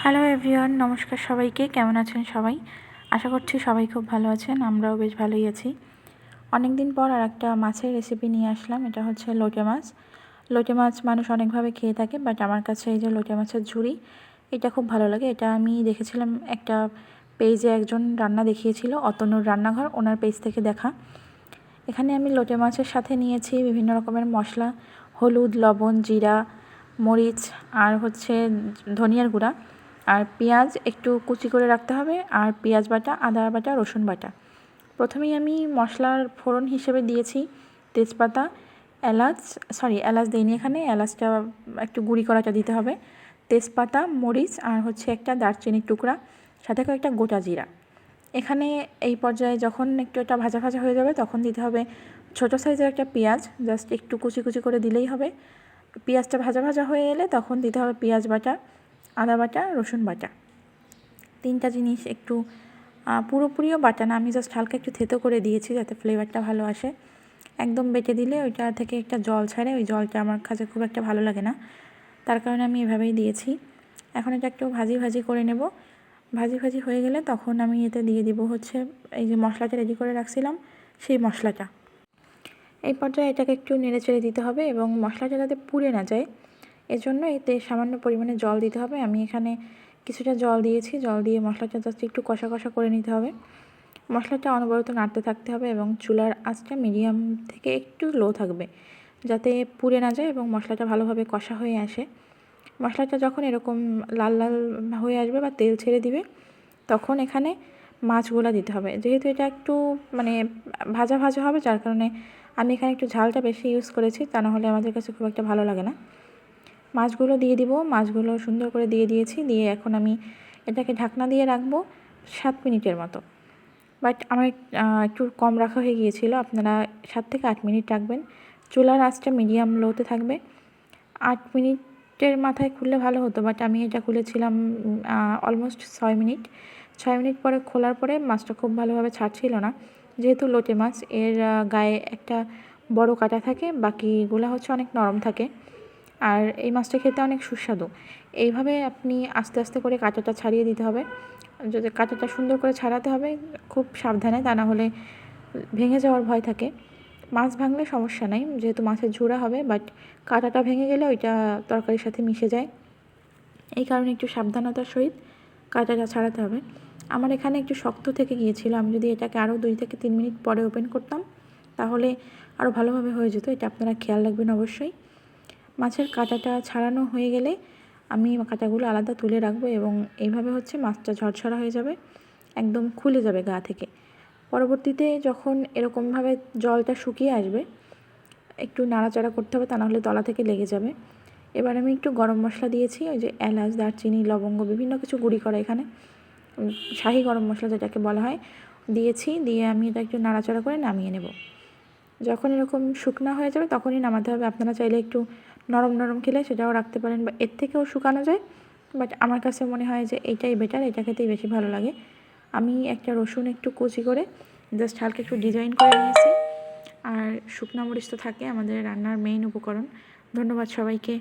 Hello everyone, নমস্কার সবাইকে। কেমন আছেন সবাই? আশা করছি সবাই খুব ভালো আছেন। আমরাও বেশ ভালোই আছি। অনেক দিন পর আর একটা মাছের রেসিপি নিয়ে আসলাম। এটা হচ্ছে লোটে মাছ। লোটে মাছ মানুষ অনেকভাবে খেয়ে থাকে, বাট আমার কাছে এই যে লোটে মাছের ঝুড়ি, এটা খুব ভালো লাগে। এটা আমি দেখেছিলাম একটা পেজে, একজন রান্না দেখিয়েছিল, অতনুর রান্নাঘর, ওনার পেজ থেকে দেখা। এখানে আমি লোটে মাছের সাথে নিয়েছি বিভিন্ন রকমের মশলা, হলুদ, লবণ, জিরা, মরিচ, আর হচ্ছে ধনিয়ার গুঁড়া, আর পেঁয়াজ একটু কুচি করে রাখতে হবে, আর পেঁয়াজ বাটা, আদা বাটা, রসুন বাটা। প্রথমেই আমি মশলার ফোড়ন হিসেবে দিয়েছি তেজপাতা, এলাচ দিইনি এখানে, এলাচটা একটু গুঁড়ি করাটা দিতে হবে, তেজপাতা, মরিচ, আর হচ্ছে একটা দারচিনির টুকরা, সাথে কয়েকটা গোটা জিরা। এখানে এই পর্যায়ে যখন একটু এটা ভাজা ভাজা হয়ে যাবে, তখন দিতে হবে ছোটো সাইজের একটা পেঁয়াজ, জাস্ট একটু কুচি কুচি করে দিলেই হবে। পেঁয়াজটা ভাজা ভাজা হয়ে এলে তখন দিতে হবে পেঁয়াজ বাটা, আদা বাটা, রসুন বাটা। তিনটা জিনিস একটু পুরোপুরিও বাটা না, আমি জাস্ট হালকা একটু থেতো করে দিয়েছি যাতে ফ্লেভারটা ভালো আসে। একদম বেটে দিলে ওইটা থেকে একটা জল ছাড়ে, ওই জলটা আমার কাছে খুব একটা ভালো লাগে না, তার কারণে আমি এভাবেই দিয়েছি। এখন এটা একটু ভাজি ভাজি করে নেব। ভাজি ভাজি হয়ে গেলে তখন আমি এতে দিয়ে দিব হচ্ছে এই যে মশলাটা রেডি করে রাখছিলাম, সেই মশলাটা। এই পর্যায়ে এটাকে একটু নেড়ে চেড়ে দিতে হবে এবং মশলাটা যাতে পুড়ে না যায়, এজন্য এতে সামান্য পরিমাণে জল দিতে হবে। আমি এখানে কিছুটা জল দিয়েছি। জল দিয়ে মশলাটা জাস্ট একটু কষা কষা করে নিতে হবে। মশলাটা অনবরত নাড়তে থাকতে হবে এবং চুলার আঁচটা মিডিয়াম থেকে একটু লো থাকবে, যাতে পুড়ে না যায় এবং মশলাটা ভালোভাবে কষা হয়ে আসে। মশলাটা যখন এরকম লাল লাল হয়ে আসবে বা তেল ছেড়ে দিবে, তখন এখানে মাছগুলো দিতে হবে। যেহেতু এটা একটু মানে ভাজা ভাজা হবে, যার কারণে আমি এখানে একটু ঝালটা বেশি ইউজ করেছি, তা না হলে আমাদের কাছে খুব একটা ভালো লাগে না। মাছগুলো দিয়ে দিব। মাছগুলো সুন্দর করে দিয়ে দিয়েছি। দিয়ে এখন আমি এটাকে ঢাকনা দিয়ে রাখবো 7 মিনিটের মতো। বাট আমার একটু কম রাখা হয়ে গিয়েছিল, আপনারা 7 থেকে 8 মিনিট রাখবেন। চুলার আঁচটা মিডিয়াম লোতে থাকবে। 8 মিনিটের মাথায় খুললে ভালো হতো, বাট আমি এটা খুলেছিলাম অলমোস্ট 6 মিনিট। 6 মিনিট পরে খোলার পরে মাছটা খুব ভালোভাবে ছাড়ছিল না, যেহেতু লোটে মাছ, এর গায়ে একটা বড় কাঁটা থাকে, বাকিগুলো হচ্ছে অনেক নরম থাকে। আর এই মাছটা খেতে অনেক সুস্বাদু। এইভাবে আপনি আস্তে আস্তে করে কাঁটাটা ছাড়িয়ে দিতে হবে। যদি কাঁটাটা সুন্দর করে ছাড়াতে হবে খুব সাবধানে, তা না হলে ভেঙে যাওয়ার ভয় থাকে। মাছ ভাঙলে সমস্যা নাই, যেহেতু মাছের ঝুরা হবে, বাট কাঁটাটা ভেঙে গেলে ওইটা তরকারির সাথে মিশে যায়। এই কারণে একটু সাবধানতার সহিত কাঁটাটা ছাড়াতে হবে। আমার এখানে একটু শক্ত থেকে গিয়েছিল, আমি যদি এটাকে আরও 2 থেকে 3 মিনিট পরে ওপেন করতাম তাহলে আরও ভালোভাবে হয়ে যেত। এটা আপনারা খেয়াল রাখবেন অবশ্যই। মাছের কাঁটাটা ছাড়ানো হয়ে গেলে আমি কাঁটাগুলো আলাদা তুলে রাখবো এবং এইভাবে হচ্ছে মাছটা ঝরঝরা হয়ে যাবে, একদম খুলে যাবে গা থেকে। পরবর্তীতে যখন এরকমভাবে জলটা শুকিয়ে আসবে, একটু নাড়াচাড়া করতে হবে, তা নাহলে তলা থেকে লেগে যাবে। এবার আমি একটু গরম মশলা দিয়েছি, ওই যে এলাচ, দারচিনি, লবঙ্গ, বিভিন্ন কিছু গুঁড়ি করা এখানে শাহি গরম মশলা যেটাকে বলা হয়, দিয়েছি। দিয়ে আমি এটা একটু নাড়াচাড়া করে নামিয়ে নেব। যখন এরকম শুকনো হয়ে যাবে তখনই নামাতে হবে। আপনারা চাইলে একটু নরম নরম খেলে সেটাও রাখতে পারেন, বা এর থেকেও শুকানো যায়, বাট আমার কাছে মনে হয় যে এইটাই বেটার, এটা খেতেই বেশি ভালো লাগে। আমি একটা রসুন একটু কুচি করে জাস্ট হালকা একটু ডিজাইন করে নিয়েছি। আর শুকনো মরিচ তো থাকে আমাদের রান্নার মেইন উপকরণ। ধন্যবাদ সবাইকে।